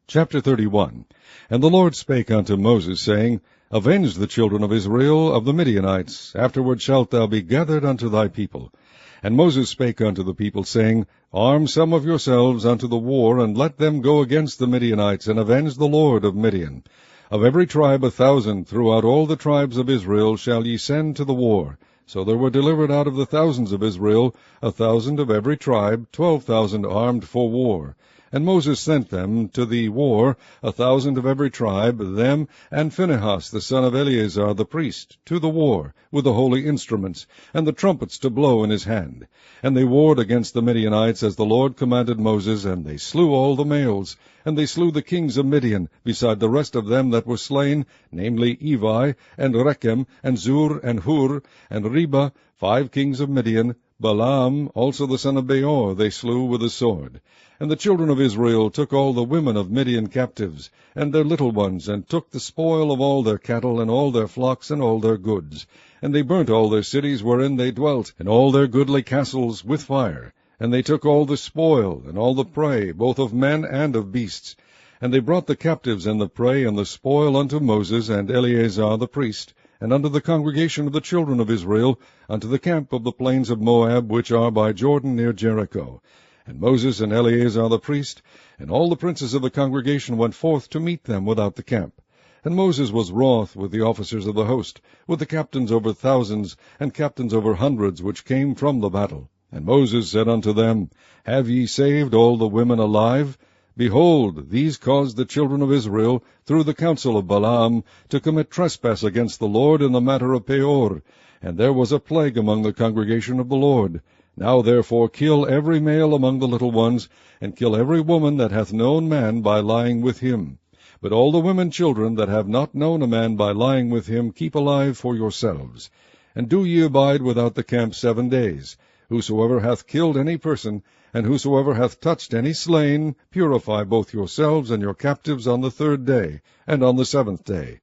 Chapter 31. And the Lord spake unto Moses, saying, Avenge the children of Israel of the Midianites, afterward shalt thou be gathered unto thy people. And Moses spake unto the people, saying, Arm some of yourselves unto the war, and let them go against the Midianites, and avenge the Lord of Midian. Of every tribe 1,000 throughout all the tribes of Israel shall ye send to the war. So there were delivered out of the thousands of Israel 1,000 of every tribe, 12,000 armed for war. And Moses sent them to the war 1,000 of every tribe, them and Phinehas the son of Eleazar the priest, to the war, with the holy instruments, and the trumpets to blow in his hand. And they warred against the Midianites, as the Lord commanded Moses, and they slew all the males. And they slew the kings of Midian, beside the rest of them that were slain, namely Evi, and Rechem, and Zur, and Hur, and Reba, 5 kings of Midian. Balaam also the son of Beor they slew with the sword. And the children of Israel took all the women of Midian captives, and their little ones, and took the spoil of all their cattle, and all their flocks, and all their goods. And they burnt all their cities wherein they dwelt, and all their goodly castles with fire. And they took all the spoil, and all the prey, both of men and of beasts. And they brought the captives and the prey and the spoil unto Moses and Eleazar the priest, and unto the congregation of the children of Israel, unto the camp of the plains of Moab, which are by Jordan near Jericho. And Moses and Eleazar the priest, and all the princes of the congregation went forth to meet them without the camp. And Moses was wroth with the officers of the host, with the captains over thousands, and captains over hundreds, which came from the battle. And Moses said unto them, Have ye saved all the women alive? Behold, these caused the children of Israel, through the counsel of Balaam, to commit trespass against the Lord in the matter of Peor. And there was a plague among the congregation of the Lord. Now therefore kill every male among the little ones, and kill every woman that hath known man by lying with him. But all the women children that have not known a man by lying with him keep alive for yourselves. And do ye abide without the camp 7 days. Whosoever hath killed any person, and whosoever hath touched any slain, purify both yourselves and your captives on the 3rd day, and on the 7th day.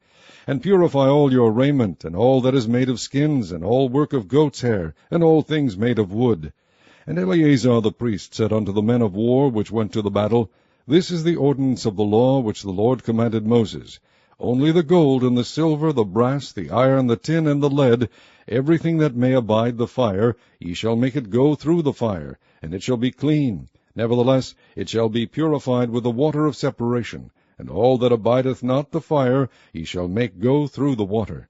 And purify all your raiment, and all that is made of skins, and all work of goat's hair, and all things made of wood. And Eleazar the priest said unto the men of war which went to the battle, This is the ordinance of the law which the Lord commanded Moses. Only the gold and the silver, the brass, the iron, the tin, and the lead, everything that may abide the fire, ye shall make it go through the fire, and it shall be clean. Nevertheless, it shall be purified with the water of separation. And all that abideth not the fire ye shall make go through the water.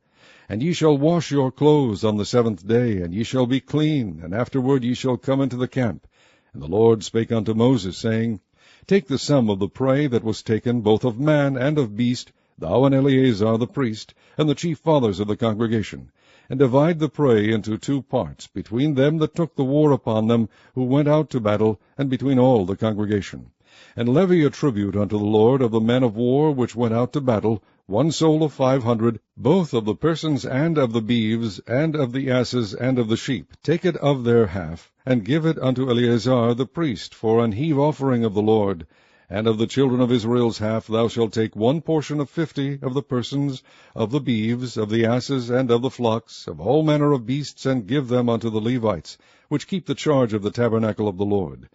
And ye shall wash your clothes on the 7th day, and ye shall be clean, and afterward ye shall come into the camp. And the Lord spake unto Moses, saying, Take the sum of the prey that was taken, both of man and of beast, thou and Eleazar the priest, and the chief fathers of the congregation, and divide the prey into 2 parts, between them that took the war upon them, who went out to battle, and between all the congregation. And levy a tribute unto the Lord of the men of war which went out to battle, 1 soul of 500, both of the persons and of the beeves, and of the asses, and of the sheep. Take it of their half, and give it unto Eleazar the priest for an heave offering of the Lord. And of the children of Israel's half thou shalt take 1 portion of 50 of the persons, of the beeves, of the asses, and of the flocks, of all manner of beasts, and give them unto the Levites, which keep the charge of the tabernacle of the Lord.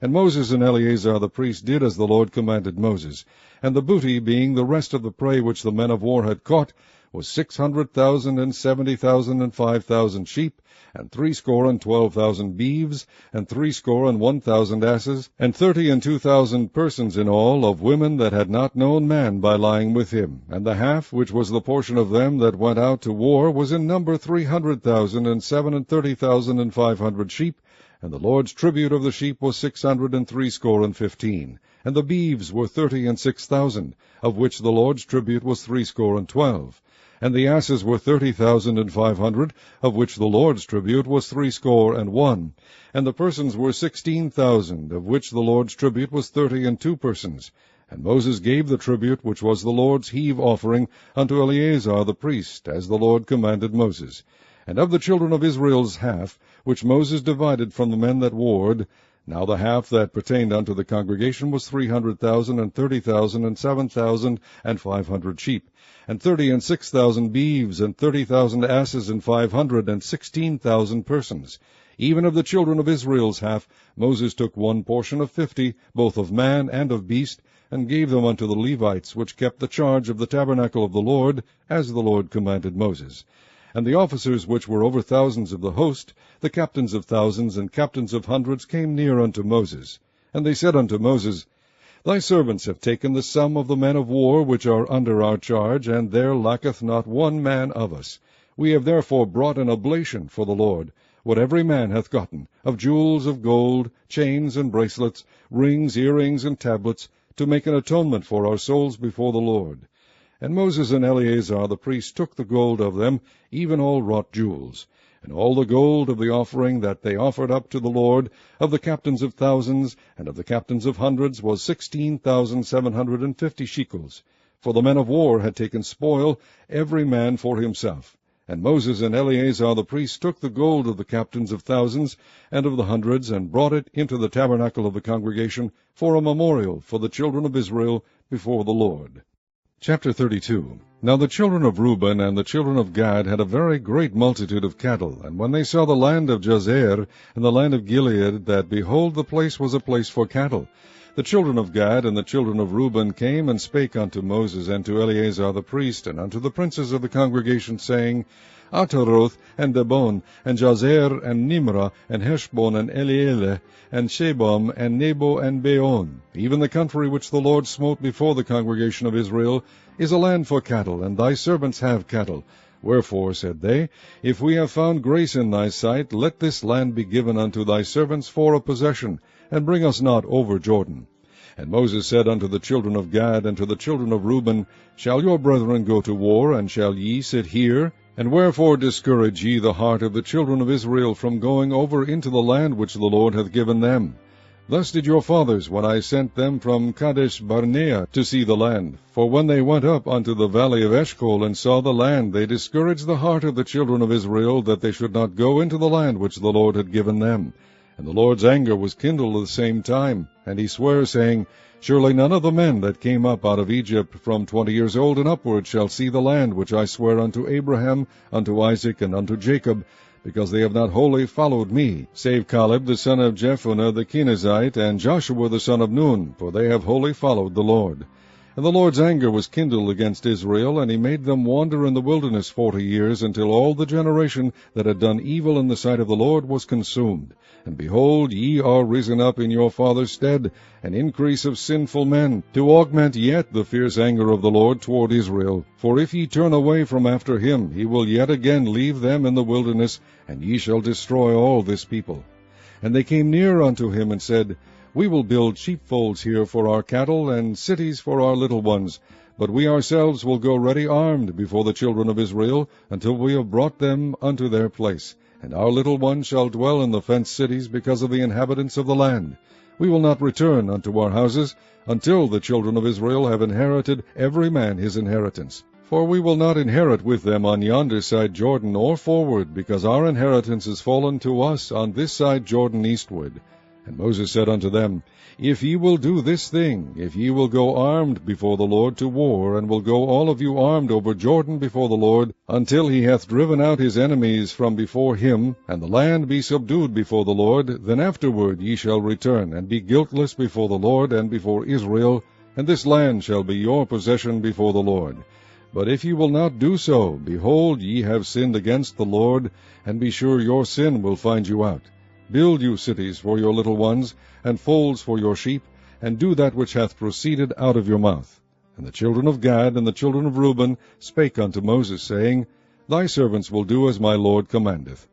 And Moses and Eleazar the priest did as the Lord commanded Moses. And the booty, being the rest of the prey which the men of war had caught, was 600,000 and 70,000 and 5,000 sheep, and 62,000 beeves, and 61,000 asses, and 32,000 persons in all, of women that had not known man by lying with him. And the half, which was the portion of them that went out to war, was in number 300,000 and 37,000 and 500 sheep. And the Lord's tribute of the sheep was 615. And the beeves were 36,000, of which the Lord's tribute was 12. And the asses were 30,500, of which the Lord's tribute was 61. And the persons were 16,000, of which the Lord's tribute was 32 persons. And Moses gave the tribute, which was the Lord's heave offering, unto Eleazar the priest, as the Lord commanded Moses. And of the children of Israel's half, which Moses divided from the men that warred, now the half that pertained unto the congregation was 300,000, and 30,000, and 7,000, and 500 sheep, and 36,000 beeves, and 30,000 asses, and 516,000 persons. Even of the children of Israel's half, Moses took 1 portion of 50, both of man and of beast, and gave them unto the Levites, which kept the charge of the tabernacle of the Lord, as the Lord commanded Moses. And the officers which were over thousands of the host, the captains of thousands and captains of hundreds, came near unto Moses. And they said unto Moses, Thy servants have taken the sum of the men of war which are under our charge, and there lacketh not one man of us. We have therefore brought an oblation for the Lord, what every man hath gotten, of jewels of gold, chains and bracelets, rings, earrings, and tablets, to make an atonement for our souls before the Lord. And Moses and Eleazar the priest took the gold of them, even all wrought jewels. And all the gold of the offering that they offered up to the Lord, of the captains of thousands, and of the captains of hundreds, was 16,750 shekels. For the men of war had taken spoil, every man for himself. And Moses and Eleazar the priest took the gold of the captains of thousands and of the hundreds, and brought it into the tabernacle of the congregation for a memorial for the children of Israel before the Lord. Chapter 32. Now the children of Reuben and the children of Gad had a very great multitude of cattle. And when they saw the land of Jazer and the land of Gilead, that, behold, the place was a place for cattle, the children of Gad and the children of Reuben came and spake unto Moses and to Eleazar the priest, and unto the princes of the congregation, saying, Ataroth, and Dibon, and Jazer, and Nimrah, and Heshbon, and Elealeh, and Shebam, and Nebo, and Beon, even the country which the Lord smote before the congregation of Israel, is a land for cattle, and thy servants have cattle. Wherefore, said they, if we have found grace in thy sight, let this land be given unto thy servants for a possession, and bring us not over Jordan. And Moses said unto the children of Gad and to the children of Reuben, Shall your brethren go to war, and shall ye sit here? And wherefore discourage ye the heart of the children of Israel from going over into the land which the Lord hath given them? Thus did your fathers, when I sent them from Kadesh Barnea to see the land. For when they went up unto the valley of Eshcol, and saw the land, they discouraged the heart of the children of Israel, that they should not go into the land which the Lord had given them. And the Lord's anger was kindled at the same time, and he sware, saying, Surely none of the men that came up out of Egypt from 20 years old and upward shall see the land which I swear unto Abraham, unto Isaac, and unto Jacob, because they have not wholly followed me, save Caleb the son of Jephunneh the Kenizzite, and Joshua the son of Nun, for they have wholly followed the Lord. And the Lord's anger was kindled against Israel, and he made them wander in the wilderness 40 years, until all the generation that had done evil in the sight of the Lord was consumed. And behold, ye are risen up in your father's stead, an increase of sinful men, to augment yet the fierce anger of the Lord toward Israel. For if ye turn away from after him, he will yet again leave them in the wilderness, and ye shall destroy all this people. And they came near unto him, and said, We will build sheepfolds here for our cattle, and cities for our little ones. But we ourselves will go ready armed before the children of Israel, until we have brought them unto their place. And our little ones shall dwell in the fenced cities because of the inhabitants of the land. We will not return unto our houses, until the children of Israel have inherited every man his inheritance. For we will not inherit with them on yonder side Jordan, or forward, because our inheritance is fallen to us on this side Jordan eastward. And Moses said unto them, If ye will do this thing, if ye will go armed before the Lord to war, and will go all of you armed over Jordan before the Lord, until he hath driven out his enemies from before him, and the land be subdued before the Lord, then afterward ye shall return, and be guiltless before the Lord and before Israel, and this land shall be your possession before the Lord. But if ye will not do so, behold, ye have sinned against the Lord, and be sure your sin will find you out. Build you cities for your little ones, and folds for your sheep, and do that which hath proceeded out of your mouth. And the children of Gad and the children of Reuben spake unto Moses, saying, Thy servants will do as my Lord commandeth.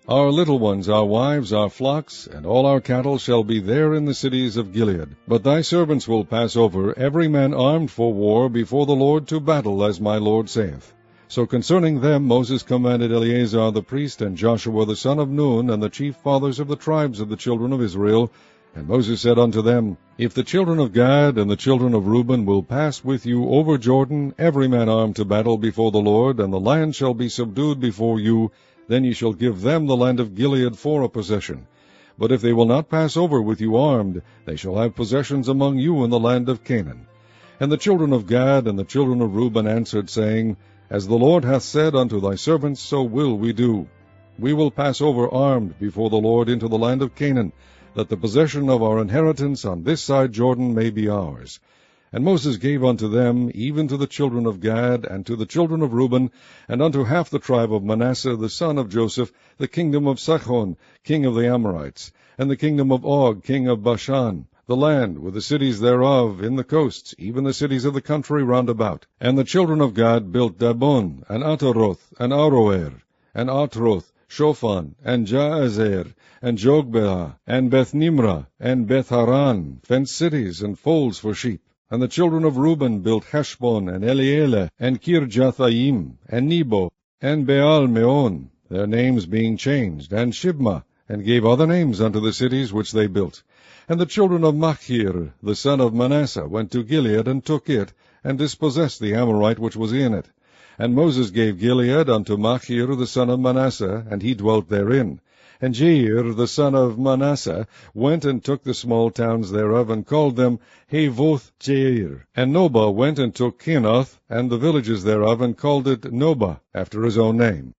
Our little ones, our wives, our flocks, and all our cattle shall be there in the cities of Gilead. But thy servants will pass over, every man armed for war, before the Lord to battle, as my Lord saith. So concerning them Moses commanded Eleazar the priest, and Joshua the son of Nun, and the chief fathers of the tribes of the children of Israel. And Moses said unto them, If the children of Gad and the children of Reuben will pass with you over Jordan, every man armed to battle before the Lord, and the land shall be subdued before you, then ye shall give them the land of Gilead for a possession. But if they will not pass over with you armed, they shall have possessions among you in the land of Canaan. And the children of Gad and the children of Reuben answered, saying, As the Lord hath said unto thy servants, so will we do. We will pass over armed before the Lord into the land of Canaan, that the possession of our inheritance on this side Jordan may be ours. And Moses gave unto them, even to the children of Gad, and to the children of Reuben, and unto half the tribe of Manasseh, the son of Joseph, the kingdom of Sihon, king of the Amorites, and the kingdom of Og, king of Bashan, the land with the cities thereof in the coasts, even the cities of the country round about. And the children of Gad built Dabon, and Ataroth, and Aroer, and Atroth, Shophan, and Jaazer, and Jogbeah, and Beth-nimrah, and Beth-haran, fenced cities and folds for sheep. And the children of Reuben built Heshbon, and Elealeh, and Kirjathaim, and Nebo, and Baal-meon, their names being changed, and Shibmah, and gave other names unto the cities which they built. And the children of Machir, the son of Manasseh, went to Gilead, and took it, and dispossessed the Amorite which was in it. And Moses gave Gilead unto Machir the son of Manasseh, and he dwelt therein. And Jair the son of Manasseh went and took the small towns thereof, and called them Havoth Jair. And Nobah went and took Kenath, and the villages thereof, and called it Nobah, after his own name.